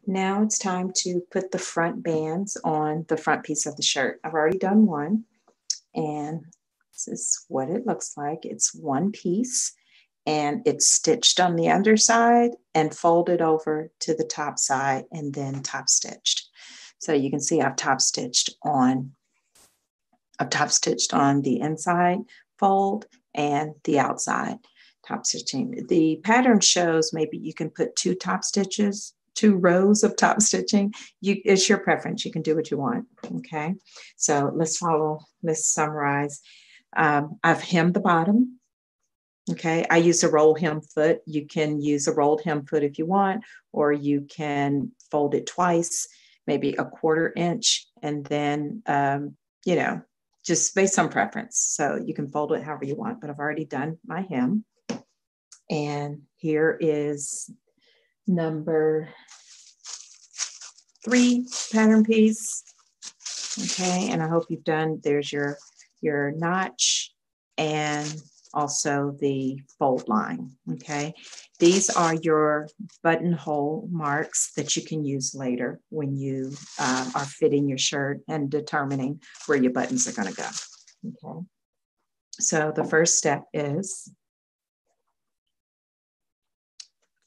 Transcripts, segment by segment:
Now it's time to put the front bands on the front piece of the shirt. I've already done one, and this is what it looks like. It's one piece, and it's stitched on the underside and folded over to the top side and then top stitched. So you can see I've top stitched on the inside fold and the outside top stitching. The pattern shows maybe you can put two rows of top stitching. It's your preference. You can do what you want. Okay. So let's summarize. I've hemmed the bottom. Okay. I use a roll hem foot. You can use a rolled hem foot if you want, or you can fold it twice, maybe a 1/4 inch, and then, just based on preference. So you can fold it however you want, but I've already done my hem. And here is number 3 pattern piece. Okay, and I hope you've done, there's your notch and also the fold line. Okay, these are your buttonhole marks that you can use later when you are fitting your shirt and determining where your buttons are going to go. Okay, so the first step is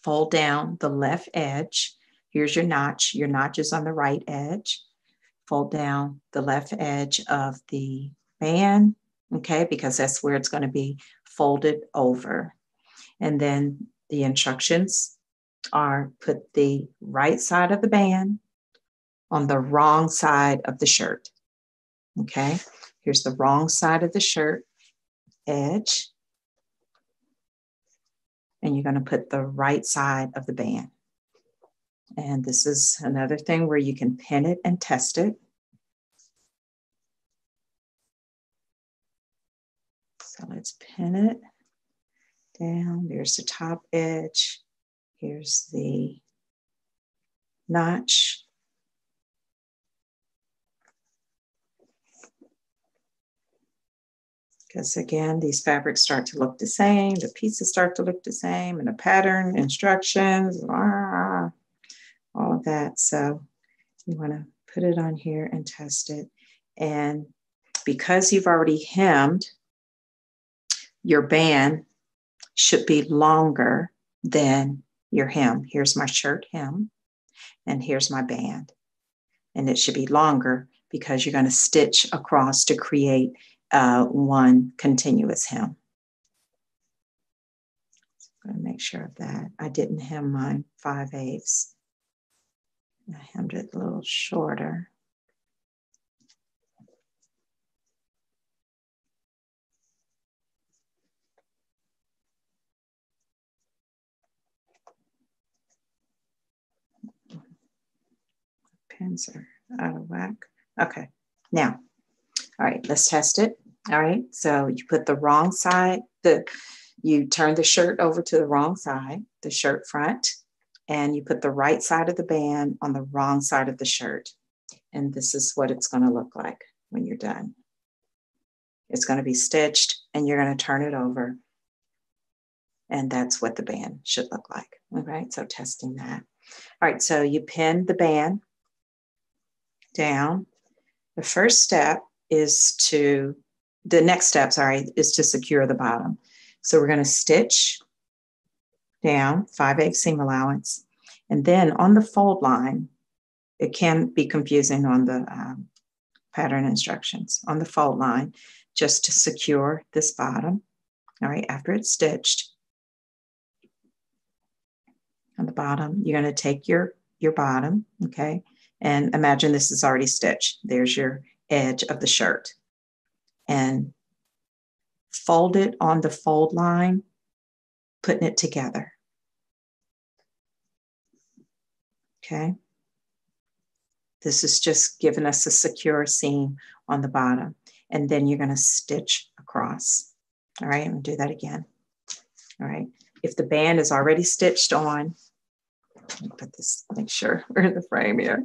fold down the left edge. Here's your notch. Your notch is on the right edge. Fold down the left edge of the band, okay, because that's where it's going to be folded over. And then the instructions are put the right side of the band on the wrong side of the shirt. Okay, here's the wrong side of the shirt edge. And you're going to put the right side of the band. And this is another thing where you can pin it and test it. So let's pin it down. There's the top edge. Here's the notch. Because again, these fabrics start to look the same, the pieces start to look the same, and the pattern, instructions, all of that. So you want to put it on here and test it. And because you've already hemmed, your band should be longer than your hem. Here's my shirt hem, and here's my band. And it should be longer because you're going to stitch across to create one continuous hem. So I'm going to make sure of that. I didn't hem mine 5/8. I hemmed it a little shorter. Pins are out of whack. Okay, now, all right, let's test it. All right, so you put the wrong side, you turn the shirt over to the wrong side, the shirt front, and you put the right side of the band on the wrong side of the shirt. And this is what it's going to look like when you're done. It's going to be stitched, and you're going to turn it over. And that's what the band should look like. All right, so testing that. All right, so you pin the band down. The next step is to secure the bottom. So we're going to stitch down 5/8 seam allowance. And then on the fold line, it can be confusing on the pattern instructions. On the fold line, just to secure this bottom, all right, after it's stitched, on the bottom, you're going to take your bottom, okay, and imagine this is already stitched. There's your edge of the shirt. And fold it on the fold line, putting it together. Okay. This is just giving us a secure seam on the bottom. And then you're going to stitch across. All right, I'm going to do that again. All right. If the band is already stitched on, let me put this, make sure we're in the frame here.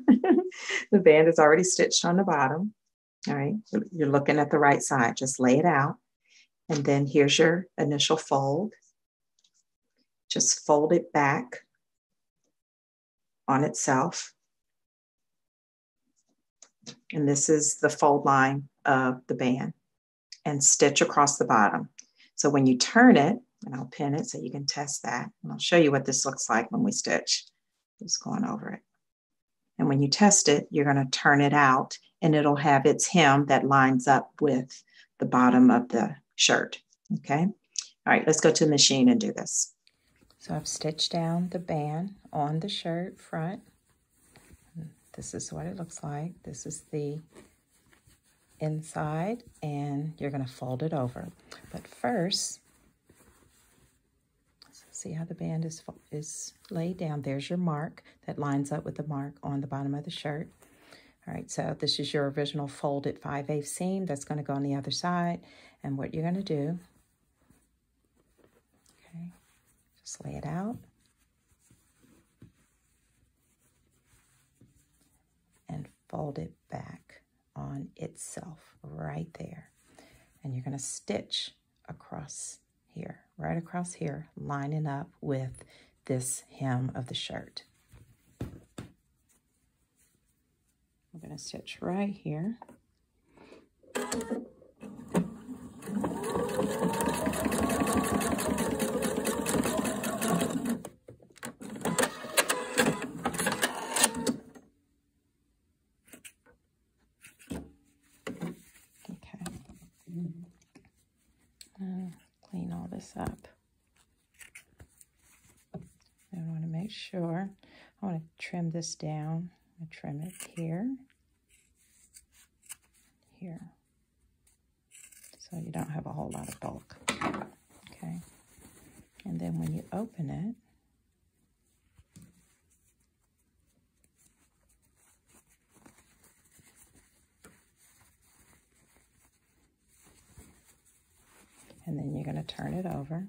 The band is already stitched on the bottom. All right, you're looking at the right side, just lay it out. And then here's your initial fold. Just fold it back on itself. And this is the fold line of the band, and stitch across the bottom. So when you turn it, and I'll pin it so you can test that, and I'll show you what this looks like when we stitch. Just going over it. And when you test it, you're going to turn it out, and it'll have its hem that lines up with the bottom of the shirt. Okay. All right, let's go to the machine and do this. So I've stitched down the band on the shirt front. This is what it looks like. This is the inside, and you're going to fold it over. But first, see how the band is laid down. There's your mark that lines up with the mark on the bottom of the shirt. All right, so this is your original folded 5/8 seam that's going to go on the other side. And what you're going to do, okay, just lay it out. And fold it back on itself right there. And you're going to stitch across here, right across here, lining up with this hem of the shirt. We're going to stitch right here. Clean all this up. I want to make sure. I want to trim this down. I trim it here, here, so you don't have a whole lot of bulk. Okay, and then when you open it, and then you're going to turn it over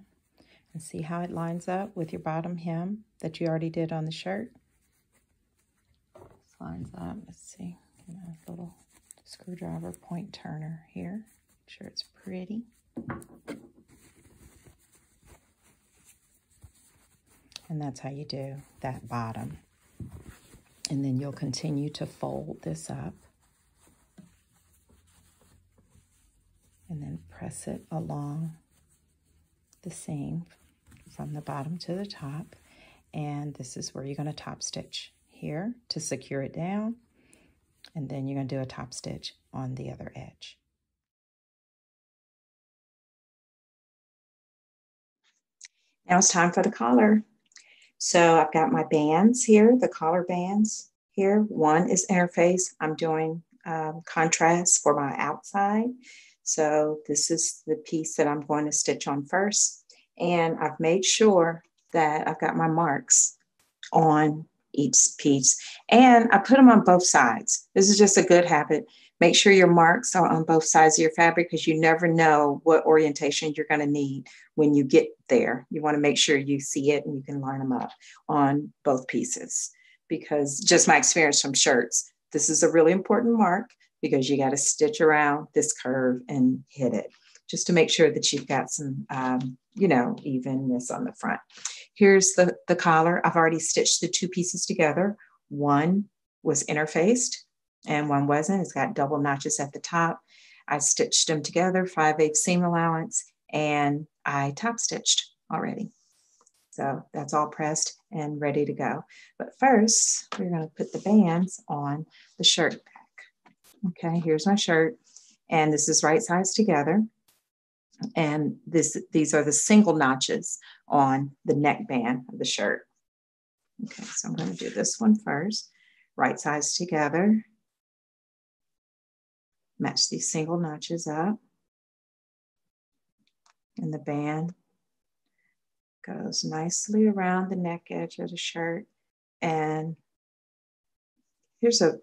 and see how it lines up with your bottom hem that you already did on the shirt. This lines up. Let's see. Get a little screwdriver point turner here. Make sure it's pretty. And that's how you do that bottom. And then you'll continue to fold this up. And then press it along the seam from the bottom to the top. And this is where you're going to top stitch here to secure it down. And then you're going to do a top stitch on the other edge. Now it's time for the collar. So I've got my bands here, the collar bands here. One is interface. I'm doing contrast for my outside. So this is the piece that I'm going to stitch on first. And I've made sure that I've got my marks on each piece. And I put them on both sides. This is just a good habit. Make sure your marks are on both sides of your fabric, because you never know what orientation you're going to need when you get there. You want to make sure you see it and you can line them up on both pieces. Because just my experience from shirts, this is a really important mark, because you got to stitch around this curve and hit it, just to make sure that you've got some, you know, evenness on the front. Here's the collar. I've already stitched the two pieces together. One was interfaced and one wasn't. It's got double notches at the top. I stitched them together, 5/8 seam allowance, and I top stitched already. So that's all pressed and ready to go. But first, we're going to put the bands on the shirt back. Okay, here's my shirt, and this is right sides together. And these are the single notches on the neckband of the shirt. Okay, so I'm going to do this one first. Right sides together. Match these single notches up. And the band goes nicely around the neck edge of the shirt. And here's a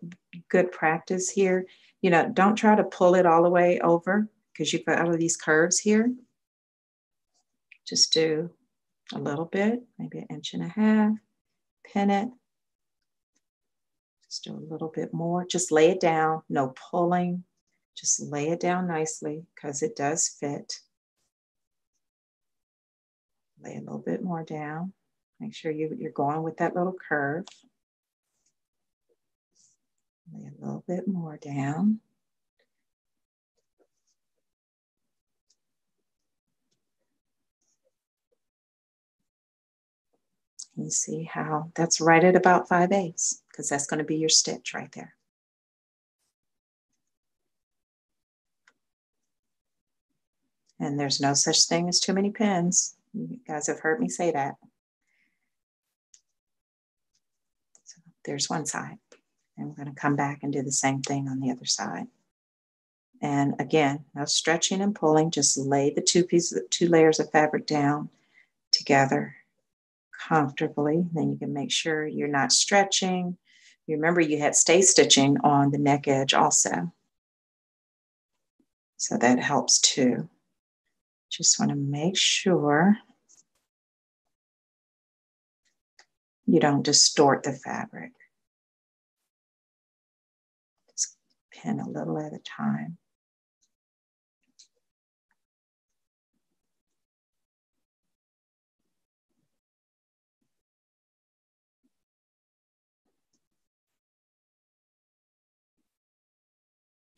good practice here. You know, don't try to pull it all the way over, because you've got all of these curves here. Just do a little bit, maybe 1.5 inches, pin it. Just do a little bit more. Just lay it down, no pulling. Just lay it down nicely, because it does fit. Lay a little bit more down. Make sure you're going with that little curve. Lay a little bit more down. You see how that's right at about 5/8 because that's going to be your stitch right there. And there's no such thing as too many pins. You guys have heard me say that. So there's one side. And we're going to come back and do the same thing on the other side. And again, no stretching and pulling, just lay the two layers of fabric down together comfortably. Then you can make sure you're not stretching. You remember you had stay stitching on the neck edge also. So that helps too. Just want to make sure you don't distort the fabric. Just pin a little at a time.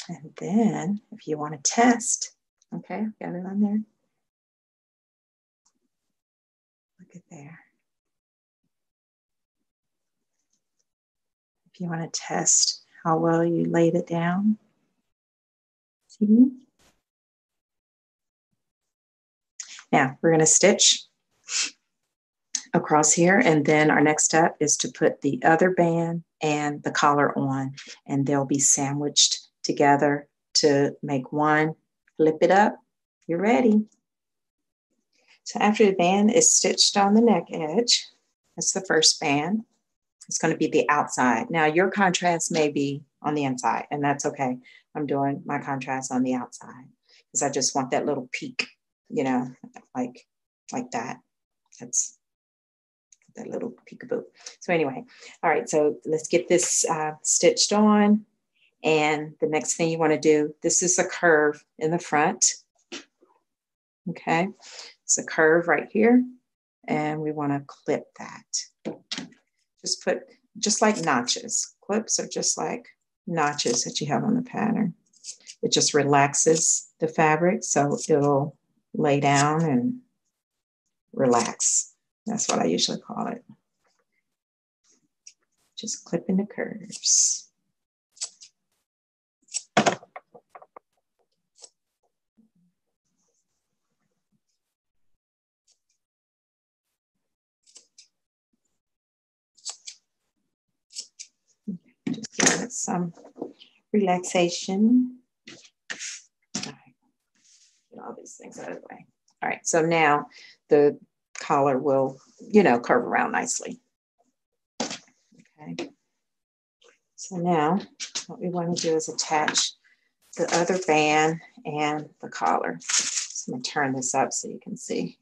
And then if you want to test, okay, got it on there. Look at there. If you want to test how well you laid it down, see? Now we're going to stitch across here, and then our next step is to put the other band and the collar on, and they'll be sandwiched together to make one. Flip it up. You're ready. So after the band is stitched on the neck edge, that's the first band. It's going to be the outside. Now your contrast may be on the inside, and that's okay. I'm doing my contrast on the outside because I just want that little peak, you know, like that. That's that little peekaboo. So anyway, all right, so let's get this stitched on. And the next thing you want to do, this is a curve in the front. Okay, it's a curve right here. And we want to clip that. Just like notches. Clips are just like notches that you have on the pattern. It just relaxes the fabric so it'll lay down and relax. That's what I usually call it. Just clipping the curves. Just give it some relaxation. All right. Get all these things out of the way. All right, so now the collar will, you know, curve around nicely. Okay. So now what we want to do is attach the other band and the collar. So I'm going to turn this up so you can see.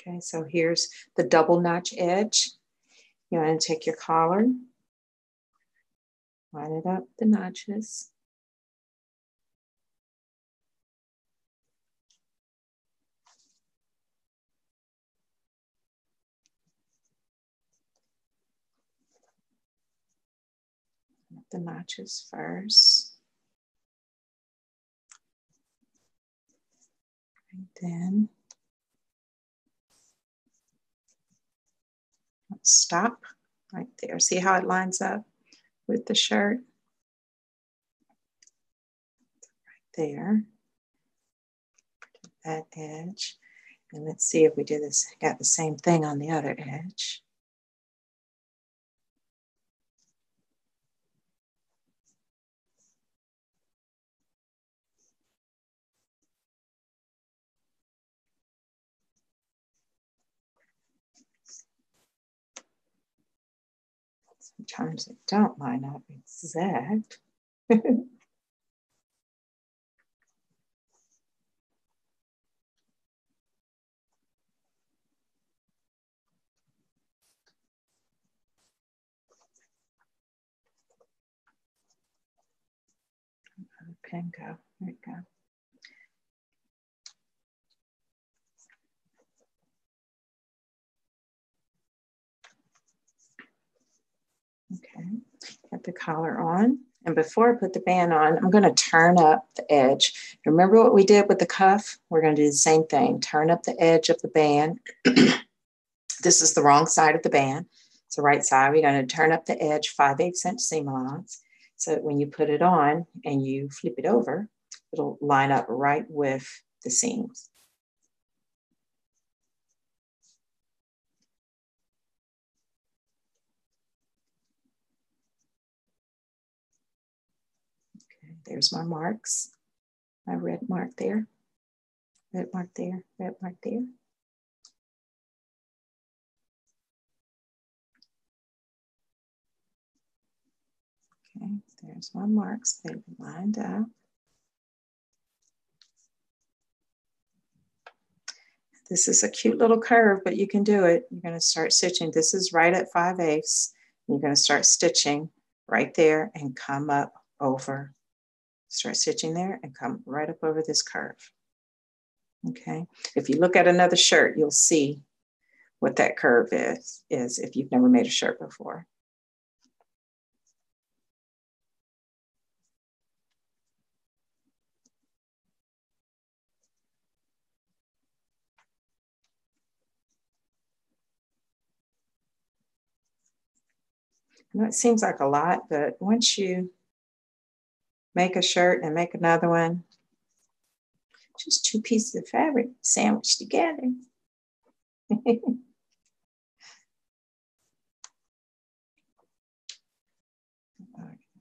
Okay, so here's the double notch edge. You want to take your collar, line it up the notches. The notches first. And then stop right there. See how it lines up with the shirt? Right there. That edge. And let's see if we do this, got the same thing on the other edge. Sometimes they don't line up exact. Pen go, there we go. Got the collar on. And before I put the band on, I'm going to turn up the edge. Remember what we did with the cuff? We're going to do the same thing. Turn up the edge of the band. This is the wrong side of the band. It's the right side. We're going to turn up the edge 5/8 inch seam allowance. So that when you put it on and you flip it over, it'll line up right with the seams. Okay, there's my marks. My red mark there, red mark there, red mark there. Okay, there's my marks. They've lined up. This is a cute little curve, but you can do it. You're going to start stitching. This is right at 5/8. You're going to start stitching right there and come up over. Start stitching there and come right up over this curve. Okay. If you look at another shirt, you'll see what that curve is if you've never made a shirt before. I know it seems like a lot, but once you make a shirt and make another one, just 2 pieces of fabric sandwiched together.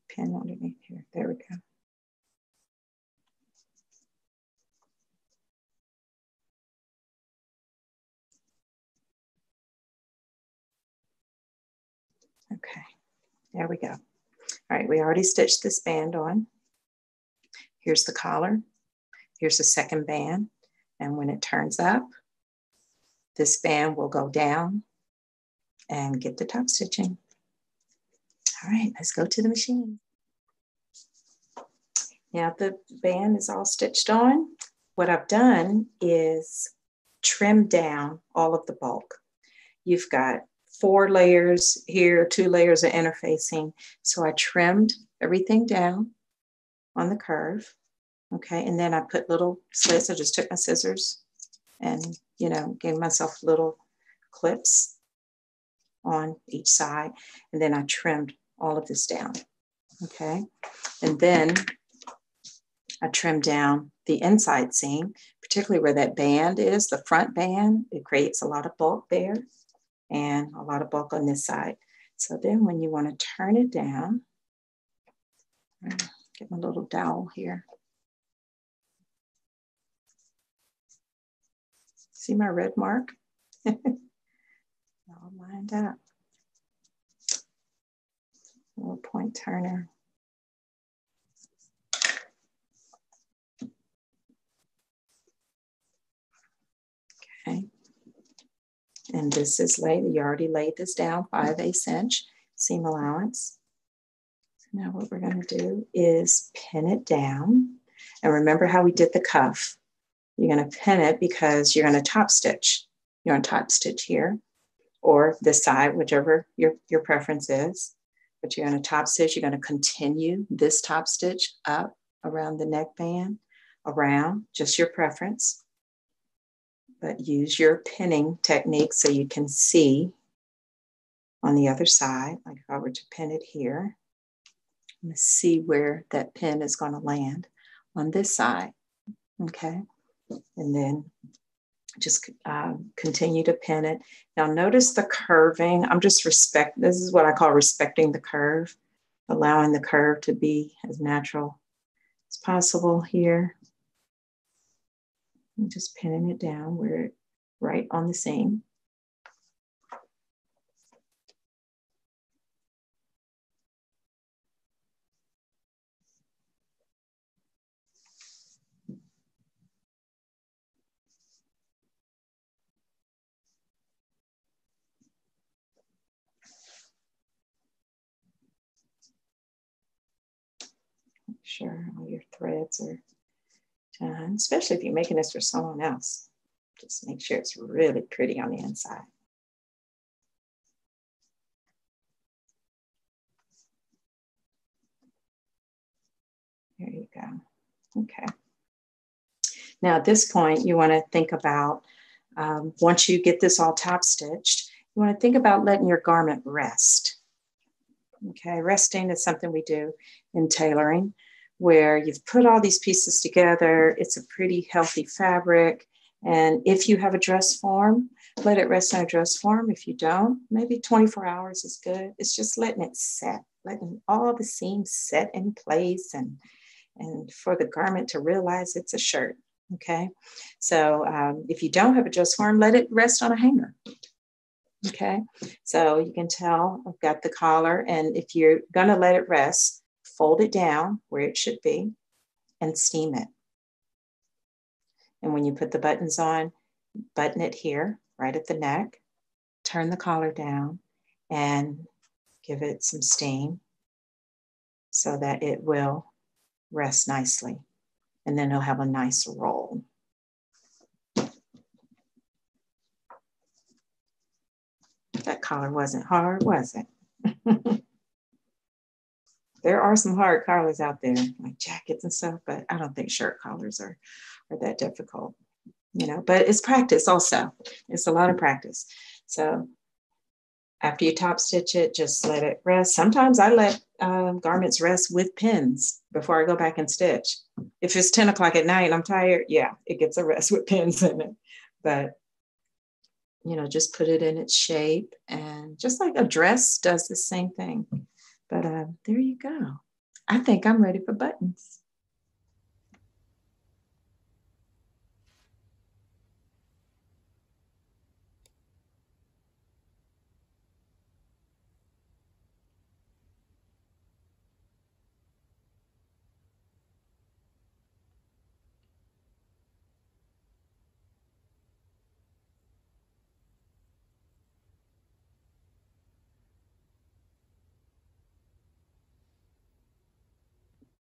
Pin underneath here. There we go. Okay, there we go. All right, we already stitched this band on. Here's the collar. Here's the second band. And when it turns up, this band will go down and get the top stitching. All right, let's go to the machine. Now the band is all stitched on. What I've done is trim down all of the bulk. You've got 4 layers here, 2 layers of interfacing. So I trimmed everything down on the curve. Okay, and then I put little slits. I just took my scissors and, you know, gave myself little clips on each side. And then I trimmed all of this down. Okay, and then I trimmed down the inside seam, particularly where that band is, the front band. It creates a lot of bulk there and a lot of bulk on this side. So then when you want to turn it down, get my little dowel here. See my red mark? All lined up. A little point turner. Okay. And this is laid, you already laid this down, 5/8 inch seam allowance. So now what we're going to do is pin it down. And remember how we did the cuff. You're going to pin it because you're going to top stitch. You're going to top stitch here or this side, whichever your preference is. But you're going to top stitch. You're going to continue this top stitch up around the neckband, around, just your preference. But use your pinning technique so you can see on the other side. Like if I were to pin it here, I'm going to see where that pin is going to land on this side. Okay. And then just continue to pin it. Now notice the curving. I'm just this is what I call respecting the curve, allowing the curve to be as natural as possible here. I'm just pinning it down where it right on the seam. Make sure all your threads are done, especially if you're making this for someone else. Just make sure it's really pretty on the inside. There you go. Okay. Now at this point, you want to think about, once you get this all top stitched, you want to think about letting your garment rest. Okay, resting is something we do in tailoring, where you've put all these pieces together. It's a pretty healthy fabric. And if you have a dress form, let it rest on a dress form. If you don't, maybe 24 hours is good. It's just letting it set, letting all the seams set in place, and for the garment to realize it's a shirt. Okay, so if you don't have a dress form, let it rest on a hanger. Okay, so you can tell I've got the collar, and if you're gonna let it rest, fold it down where it should be and steam it. And when you put the buttons on, button it here, right at the neck, turn the collar down and give it some steam so that it will rest nicely. And then it'll have a nice roll. That collar wasn't hard, was it? There are some hard collars out there, like jackets and stuff, but I don't think shirt collars are that difficult, you know, but it's practice also. It's a lot of practice. So after you top stitch it, just let it rest. Sometimes I let garments rest with pins before I go back and stitch. If it's 10 o'clock at night and I'm tired, yeah, it gets a rest with pins in it. But you know, just put it in its shape, and just like a dress does the same thing. But there you go. I think I'm ready for buttons.